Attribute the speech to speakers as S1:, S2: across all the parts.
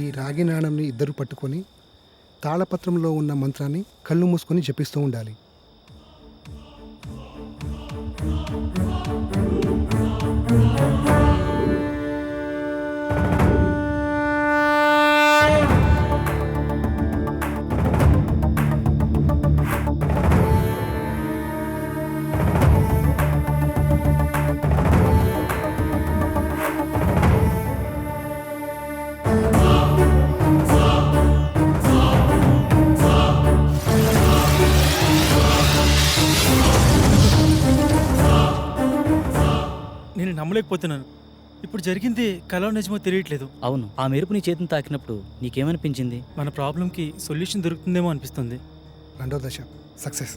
S1: ఈ రాగి నాణంని ఇద్దరు పట్టుకొని తాళపత్రంలో ఉన్న మంత్రాన్ని కళ్ళు మూసుకొని జపిస్తూ ఉండాలి.
S2: నేను నమ్మలేకపోతున్నాను. ఇప్పుడు జరిగింది కలో నిజమో తెలియట్లేదు.
S3: అవును, ఆ మెరుపు నీ చేతిని తాకినప్పుడు నీకేమనిపించింది?
S2: మన ప్రాబ్లంకి సొల్యూషన్ దొరుకుతుందేమో అనిపిస్తుంది.
S1: రెండో దశ సక్సెస్.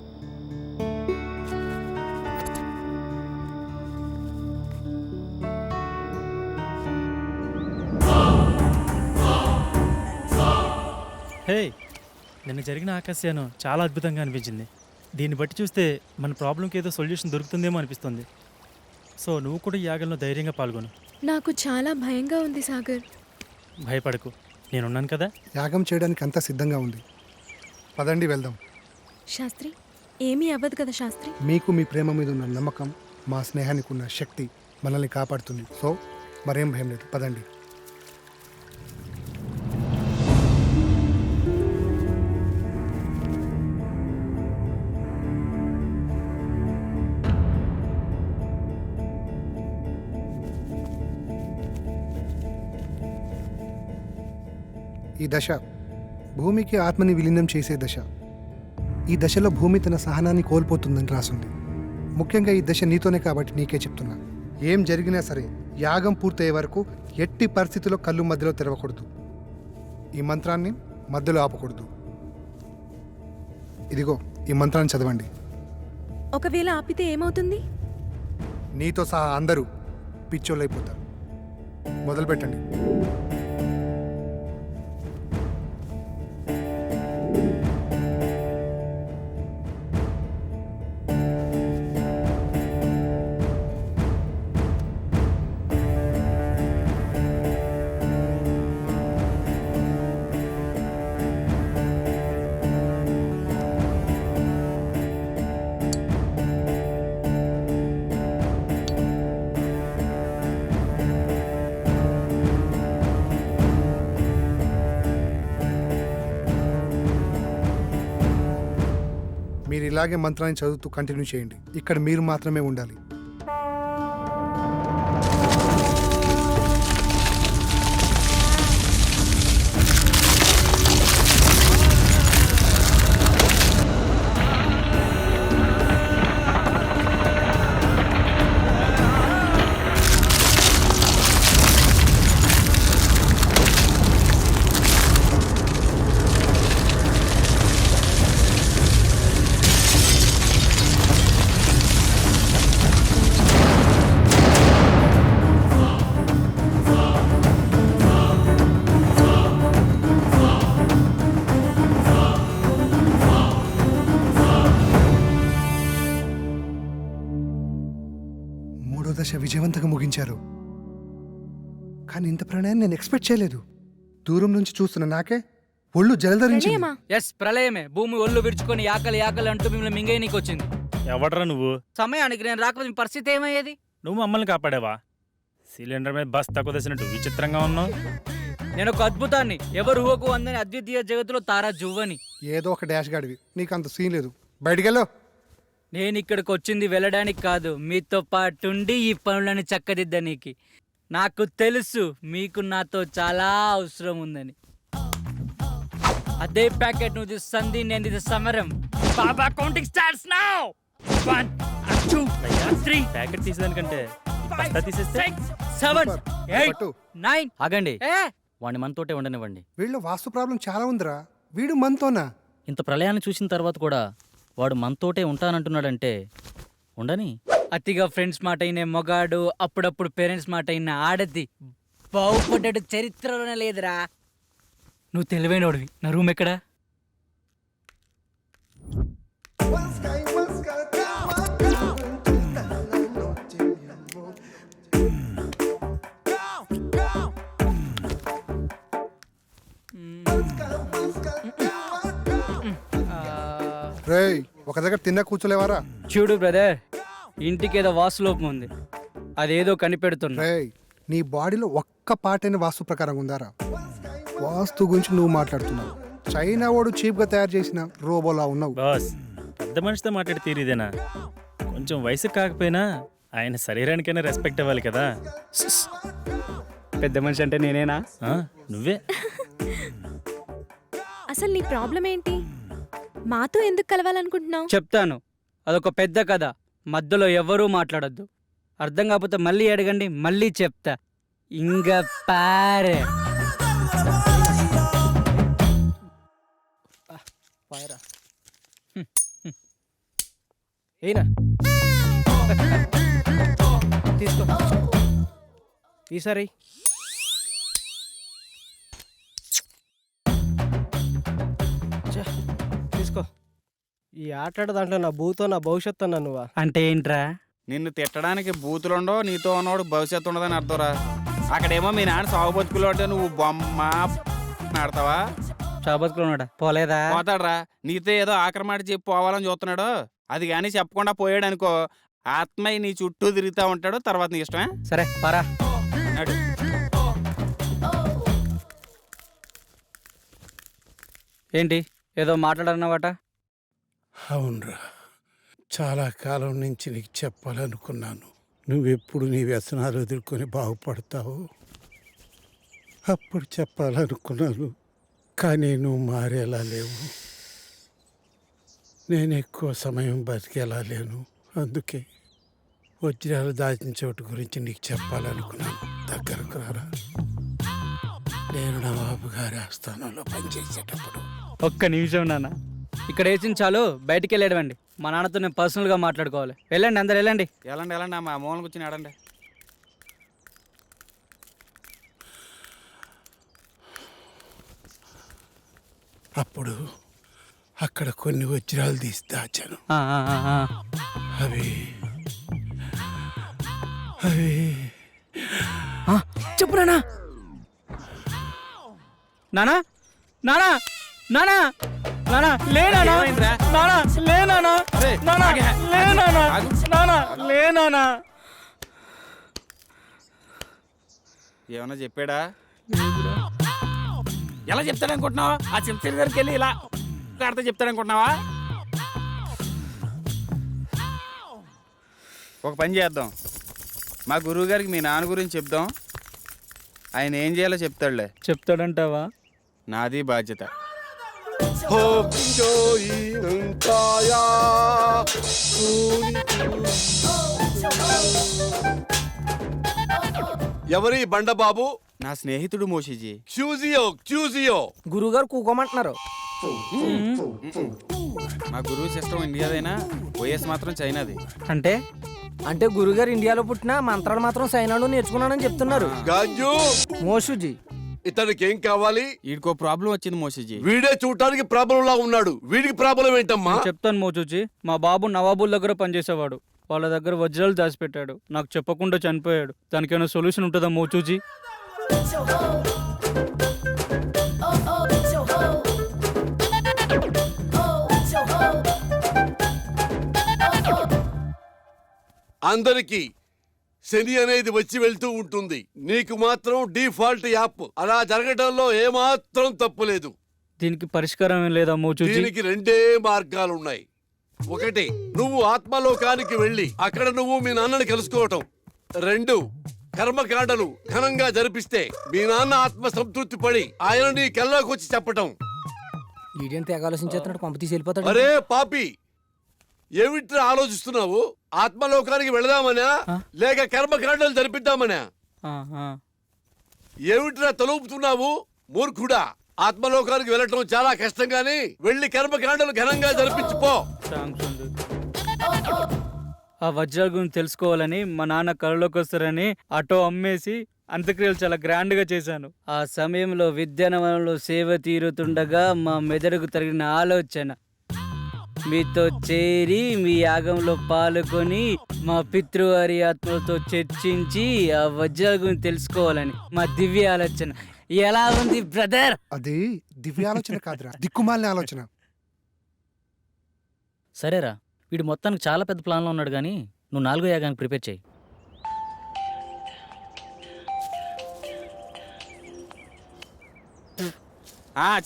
S2: హే, నిన్న జరిగిన ఆకాశయానం చాలా అద్భుతంగా అనిపించింది. దీన్ని బట్టి చూస్తే మన ప్రాబ్లంకి ఏదో సొల్యూషన్ దొరుకుతుందేమో అనిపిస్తుంది. సో నువ్వు కూడా ఈ యాగంలో ధైర్యంగా పాల్గొను.
S4: నాకు చాలా భయంగా ఉంది సాగర్.
S2: భయపడకు, నేనున్నాను కదా.
S1: యాగం చేయడానికి అంతా సిద్ధంగా ఉంది. పదండి వెళ్దాం.
S4: శాస్త్రి, ఏమీ అవ్వదు కదా శాస్త్రి?
S1: మీకు మీ ప్రేమ మీద ఉన్న నమ్మకం, మా స్నేహానికి ఉన్న శక్తి మనల్ని కాపాడుతుంది. సో మరేం భయం లేదు, పదండి. ఈ దశ భూమికి ఆత్మని విలీనం చేసే దశ. ఈ దశలో భూమి తన సహనాన్ని కోల్పోతుందని రాసుంది. ముఖ్యంగా ఈ దశ నీతోనే కాబట్టి నీకే చెప్తున్నా. ఏం జరిగినా సరే యాగం పూర్తయ్యే వరకు ఎట్టి పరిస్థితుల్లో కళ్ళు మధ్యలో తెరవకూడదు. ఈ మంత్రాన్ని మధ్యలో ఆపకూడదు. ఇదిగో ఈ మంత్రాన్ని చదవండి.
S4: ఒకవేళ ఆపితే ఏమవుతుంది?
S1: నీతో సహా అందరూ పిచ్చోళ్ళైపోతారు. మొదలు పెట్టండి. మీరు ఇలాగే మంత్రాన్ని చదువుతూ కంటిన్యూ చేయండి. ఇక్కడ మీరు మాత్రమే ఉండాలి. మూడో దశ విజయవంతంగా ముగించారు. కానీ ఇంత ప్రణయాన్ని నేను ఎక్స్పెక్ట్ చేయలేదు. దూరం నుంచి చూస్తున్న నాకే ఒళ్ళు జలధరించింది.
S4: ప్రణయమా?
S5: ఎస్, ప్రళయమే. భూమి ఒళ్ళు విరుచుకొని ఆకలి ఆకలి అంటూ మిమ్మల్ని మింగేయనీకి వచ్చింది.
S2: ఎవడరా నువ్వు?
S5: సమయానికి నేను రాకపోతే మీ పరిస్థితి ఏమయ్యేది?
S2: నువ్వు మమ్మల్ని కాపాడావా? సిలిండర్ మీద బస్ తక్కువ తెచ్చినట్టు విచిత్రంగా ఉన్నావు.
S5: నేను ఒక అద్భుతాన్ని, ఎవరు ఊహకు అందని అద్వితీయ జగత్తులో తారా జువ్వని.
S1: ఏదో ఒక డాష్ గాడివి, నీకు అంత సీన్ లేదు. బయటికెళ్ళు.
S5: నేను ఇక్కడికి వచ్చింది వెళ్ళడానికి కాదు, మీతో పాటుండి ఈ పనులను చక్కదిద్దనీకి. నాకు తెలుసు మీకు నాతో చాలా అవసరం ఉందని. అదే ప్యాకెట్ నువ్వు సంధి, నేను ఇది సమరం. బాబా కౌంటింగ్ స్టార్ట్స్ నౌ. 1 2 3
S2: ప్యాకెట్ తీసేదానికంటే బస్తా తీసేస్తే
S5: 7 8
S1: పట్టు.
S5: 9.
S3: ఆగండి,
S5: ఏ
S3: వాడిని మనతోటే ఉండనివ్వండి.
S1: వీళ్ళు వాస్తు ప్రాబ్లం చాలా ఉందిరా. వీడు మనతోనా?
S3: ఇంత ప్రళయాన్ని చూసిన తర్వాత కూడా వాడు మనతోటే ఉంటానంటున్నాడంటే ఉండని.
S5: అతిగా ఫ్రెండ్స్ మాట అయిన మొగాడు, అప్పుడప్పుడు పేరెంట్స్ మాట అయిన ఆడది బాగుపడ్డాడు చరిత్రలోనే లేదురా. నువ్వు తెలివైనోడివి. నా రూమ్ ఎక్కడా?
S1: రేయ్ ఒక దగ్గర తిన్న కూర్చోలేవారా?
S5: చూడు బ్రదర్, ఇంటికి ఏదో వాస్తులోపం ఉంది, అదేదో కనిపెడుతున్నా.
S1: రేయ్ నీ బాడీలో ఒక్క పాటైన వాస్తు ప్రకారం ఉందారా? వాస్తు గురించి నువ్వు మాట్లాడుతున్నావు. చైనా వాడు చీప్గా తయారు చేసిన రోబోలా ఉన్నావు.
S2: బాస్, పెద్ద మనిషితో మాట్లాడి తీరిదేనా? కొంచెం వయసు కాకపోయినా ఆయన శరీరానికైనా రెస్పెక్ట్ ఇవ్వాలి కదా.
S5: పెద్ద మనిషి అంటే నేనేనా?
S2: ఆ, నువ్వే.
S4: అసలు నీ ప్రాబ్లం ఏంటి? మాతో ఎందుకు కలవాలనుకుంటున్నావు?
S5: చెప్తాను, అదొక పెద్ద కథ, మధ్యలో ఎవ్వరూ మాట్లాడొద్దు. అర్థం కాకపోతే మళ్ళీ అడగండి, మళ్ళీ చెప్తా. ఇంగ పారే
S6: ఏనా తీసుకో ఈసారి తీసుకో. ఈ ఆట దాంట్లో నా భూతో నా భవిష్యత్తు అన్నా నువ్వా?
S5: అంటే ఏంట్రా?
S7: నిన్ను తిట్టడానికి బూతులుండో, నీతో ఉన్నవాడు భవిష్యత్తు ఉండదని అర్థంరా. అక్కడేమో మీ నాన్న సాగు బతుకులు అంటే నువ్వు బొమ్మ ఆడతావా?
S5: చాబతుకున్నాడా? పోలేదా?
S7: పోతాడ్రా. నీతో ఏదో ఆక్రమాట చెప్పి పోవాలని చూస్తున్నాడు. అది కానీ చెప్పకుండా పోయాడు అనుకో, ఆత్మయ్య నీ చుట్టూ తిరుగుతూ ఉంటాడు. తర్వాత నీ ఇష్టమే.
S5: సరే పరా.
S7: నడు.
S5: ఏంటి ఏదో మాట్లాడన్నావాట?
S8: అవునరా, చాలా కాలం నుంచి నీకు చెప్పాలనుకున్నాను. నువ్వెప్పుడు నీ వ్యసనాలు ఎదుర్కొని బాగుపడతావు అప్పుడు చెప్పాలనుకున్నాను. కానీ నువ్వు మారేలా లేవు. నేను ఎక్కువ సమయం బతికేలా లేను. అందుకే వజ్రాలు దాచిన చోటు గురించి నీకు చెప్పాలనుకున్నాను. దగ్గరకు రారా. నేను నవాబు గారి ఆస్థానంలో పనిచేసేటప్పుడు.
S5: ఒక్క నిమిషం నాన్న, ఇక్కడ వేసిన చాలు, బయటికి వెళ్ళేడవండి. మా నాన్నతో నేను పర్సనల్గా మాట్లాడుకోవాలి. వెళ్ళండి, అందరు వెళ్ళండి.
S7: ఎలాండి ఎలాండి మా మూలకి వచ్చి ఆడండి.
S8: అప్పుడు అక్కడ కొన్ని వజ్రాలు తీసి దాచాను.
S5: ఆ, ఆ, ఆ, ఆ.
S8: అవి అవి
S5: చెప్పురా నానా. నానా నానా నానా నానా లే నానా.
S7: ఏమైందిరా?
S5: నానా లే నానా.
S7: అరే,
S5: నానా
S7: ఆగే.
S5: లే నానా.
S7: ఆగు.
S5: నానా లే నానా.
S7: ఏమన్నా చెప్పాడా? ఎలా చెప్తాడనుకుంటున్నావా? ఆ చింతని దగ్గరికి వెళ్ళి ఇలా ఆడితే చెప్తాడనుకుంటున్నావా? ఒక పని చేద్దాం, మా గురువు గారికి మీ నాన్న గురించి చెప్దాం. ఆయన ఏం చేయాలో చెప్తాడులే.
S5: చెప్తాడంటావా?
S7: నాది బాధ్యత.
S9: ఎవరి బండబాబు?
S7: నా స్నేహితుడు మోషిజీ.
S9: క్యూజియో
S6: గురువుగారు కూకోమంటున్నారు.
S7: మా గురువు సిస్టమ్ ఇండియాదైనా ఓఎస్ మాత్రం చైనాది.
S5: అంటే
S6: అంటే గురుగారు ఇండియాలో పుట్టిన మంత్రాలు మాత్రం సైనాలో నేర్చుకున్నానని చెప్తున్నారు.
S9: గాజు
S6: మోషుజీ,
S9: ఇతనికి ఏం కావాలి?
S7: వీడికో ప్రాబ్లం వచ్చింది మోషిజీ.
S9: వీడే చూడటానికి ప్రాబ్లం లా ఉన్నాడు. వీడికి ప్రాబ్లం ఏంటమ్మా?
S5: చెప్తాను మోచూచి. మా బాబు నవాబుల్ దగ్గర పనిచేసేవాడు. వాళ్ళ దగ్గర వజ్రాలు దాచిపెట్టాడు. నాకు చెప్పకుండా చనిపోయాడు. దానికైనా సొల్యూషన్ ఉంటుందా మోచూచి?
S9: అందరికి శని అనేది వచ్చి వెళ్తూ ఉంటుంది. నీకు మాత్రం డిఫాల్ట్ యాప్. అలా జరగడంలో ఏమాత్రం తప్పు లేదు.
S5: దీనికి పరిష్కారం ఏం లేదా మోచూచి?
S9: దీనికి రెండే మార్గాలున్నాయి. ఒకటి, నువ్వు ఆత్మలోకానికి వెళ్ళి అక్కడ నువ్వు మీ నాన్నని కలుసుకోవటం. రెండు, కర్మకాండలు ఘనంగా జరిపిస్తే మీ నాన్న ఆత్మ సంతృప్తి పడి ఆయన నీ కల్లోకి వచ్చి చెప్పటం.
S6: ఈడియన్ తెగ ఆలోచించేస్తున్నాడు, పంప తీసి వెళ్ళిపోతాడు.
S9: అరే పాపి, ఏమిట్రా ఆలోచిస్తున్నావు? ఆత్మలోకానికి వెళదామనా లేక కర్మకాండలు జరిపిద్దామనా?
S5: ఆ, ఆ.
S9: ఏమిట్రా తలుపుతున్నావు మూర్ఖుడా? ఆత్మలోకానికి వెళ్ళటం చాలా కష్టం గాని వెళ్ళి కర్మకాండలు ఘనంగా జరిపించిపో.
S5: థాంక్స్ అండి. ఆ వజ్రాల గురించి తెలుసుకోవాలని మా నాన్న కళలోకి వస్తారని ఆటో అమ్మేసి అంత్యక్రియలు చాలా గ్రాండ్ గా చేశాను. ఆ సమయంలో విద్యానవనంలో సేవ తీరుతుండగా మా మెదడుకు తగిన ఆలోచన మీతో చేరి మీ యాగంలో పాల్గొని మా పితృవారి ఆత్మలతో చర్చించి ఆ వజ్రాల గురించి తెలుసుకోవాలని మా దివ్య ఆలోచన. ఎలా ఉంది బ్రదర్?
S1: అది దివ్య ఆలోచన కాదురా, దిక్కుమాలిన ఆలోచన.
S3: సరేరా, వీడు మొత్తానికి చాలా పెద్ద ప్లాన్లో ఉన్నాడు కానీ నువ్వు 4వ యాగానికి ప్రిపేర్ చేయి.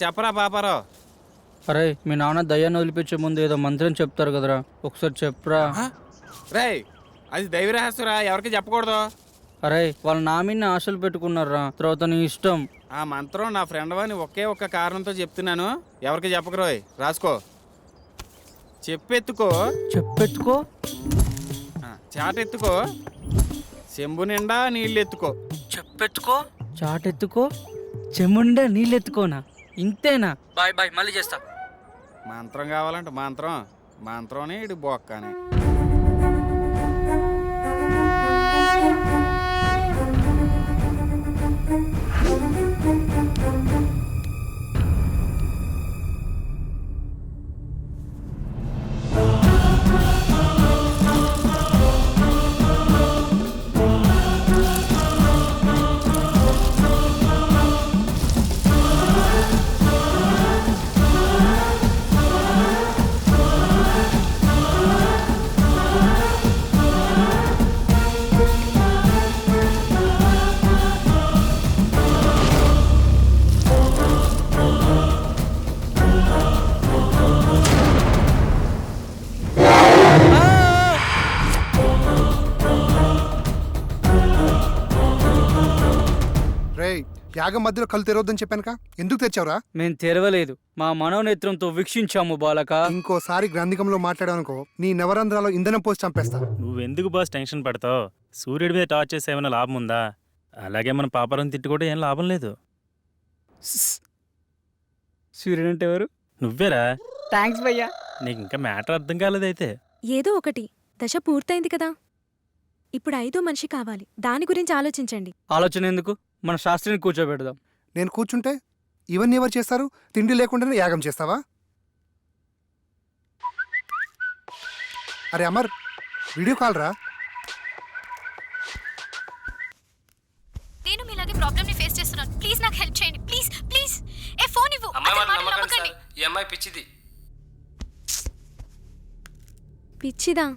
S7: చెప్పరా పాపారావు.
S5: అరే మీ నాన్న దయ్యాన్ని వదిలిపించే ముందు ఏదో మంత్రం చెప్తారు కదరా, ఒకసారి చెప్పరా.
S7: రేయ్ అది దైవ రహస్యరా, ఎవరికి చెప్పకూడదు.
S5: అరే వాళ్ళ నా మీద ఆశలు పెట్టుకున్నారా, తర్వాత నీ ఇష్టం.
S7: ఆ మంత్రం నా ఫ్రెండ్ అని ఒకే ఒక్క కారణంతో చెప్తున్నాను, ఎవరికి చెప్పకరోయ్. రాసుకో. చెప్పెత్తుకో,
S5: చెప్పెత్తుకో,
S7: చాటెత్తుకో, చెంబు నిండా నీళ్ళు ఎత్తుకో.
S5: చెప్పెత్తుకో, చాటెత్తుకో, చెముండా నీళ్ళెత్తుకోనా? ఇంతేనా? బాయ్ బాయ్, మళ్ళీ చేస్తా.
S7: మంత్రం కావాలంటే మంత్రం ఇటు బొక్కనే.
S1: రేయ్, యాగం మధ్యలో కళ్ళు తెరవద్దని చెప్పానుక, ఎందుకు తెచ్చావురా?
S5: మేము తెరవలేదు, మా మనోనేత్రంతో వీక్షించాము బాలక.
S1: ఇంకోసారి గ్రంథికంలో మాట్లాడానుకో నీ నవరంధ్రాలో ఇంధనం పోసి చంపేస్తా.
S2: నువ్వెందుకు బాస్ టెన్షన్ పడతావు? సూర్యుడి మీద టార్చ్ చేస్తే ఏమైనా లాభం ఉందా? అలాగే మన పాపరం తిట్టి కూడా ఏం లాభం లేదు.
S5: సూర్యుడు అంటే ఎవరు?
S2: నువ్వేరా.
S5: థ్యాంక్స్ భయ్యా.
S2: నీకు ఇంకా మ్యాటర్ అర్థం కాలేదైతే.
S4: ఏదో ఒకటి, దశ పూర్తయింది కదా, ఇప్పుడు 5వ మనిషి కావాలి. దాని గురించి ఆలోచించండి.
S5: ఆలోచన ఎందుకు, మన శాస్త్రిని కూర్చోబెడదాం.
S1: నేను కూర్చుంటే ఇవన్నీ ఎవరు చేస్తారు? తిండి లేకుండానే యాగం చేస్తావా? అరే అమర్, వీడియో కాల్ రా.
S4: నేను మీలాగే ప్రాబ్లమ్ ని ఫేస్ చేస్తున్నాను. ప్లీజ్ నాకు హెల్ప్ చేయండి. Please please. ఏ ఫోన్ ఇవ్వు.
S5: ఈ అమ్మాయి పిచ్చిది.
S4: పిచ్చిదా?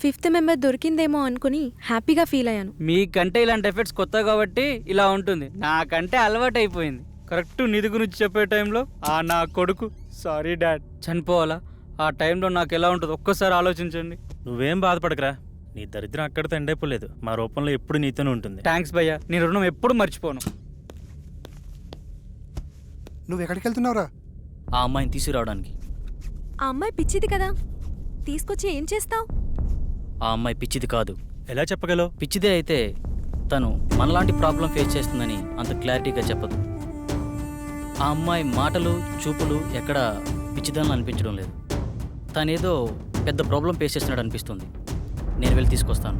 S4: 5th మెంబర్ దొరికిందేమో అనుకుని హ్యాపీగా ఫీల్ అయ్యాను.
S5: మీకంటే ఇలాంటి ఎఫెక్ట్స్ కొత్త కాబట్టి ఇలా ఉంటుంది, నాకంటే అలవాటు అయిపోయింది. కరెక్ట్ నిధి గురించి చెప్పే టైంలో నా కొడుకు, సారీ డాడ్, చనిపోవాలా? ఆ టైంలో నాకు ఎలా ఉంటుంది ఒక్కసారి ఆలోచించండి.
S2: నువ్వేం బాధపడకరా, నీ దరిద్రం అక్కడితో ఎండైపోలేదు. మా రూపంలో ఎప్పుడు నీతోనే ఉంటుంది.
S5: థ్యాంక్స్ భయ్యా, నీ రుణం ఎప్పుడు మర్చిపోను.
S1: నువ్వు ఎక్కడికి వెళ్తున్నావురా?
S3: ఆ అమ్మాయిని తీసుకురావడానికి.
S4: ఆ అమ్మాయి పిచ్చిది కదా, తీసుకొచ్చి ఏం చేస్తావు?
S3: ఆ అమ్మాయి పిచ్చిది కాదు.
S2: ఎలా చెప్పగలవు?
S3: పిచ్చిదే అయితే తను మనలాంటి ప్రాబ్లం ఫేస్ చేస్తుందని అంత క్లారిటీగా చెప్పదు. ఆ అమ్మాయి మాటలు చూపులు ఎక్కడ పిచ్చిదాన్ని అనిపించడం లేదు. తనేదో పెద్ద ప్రాబ్లం ఫేస్ చేస్తున్నాడు అనిపిస్తుంది. నేను వెళ్ళి తీసుకొస్తాను.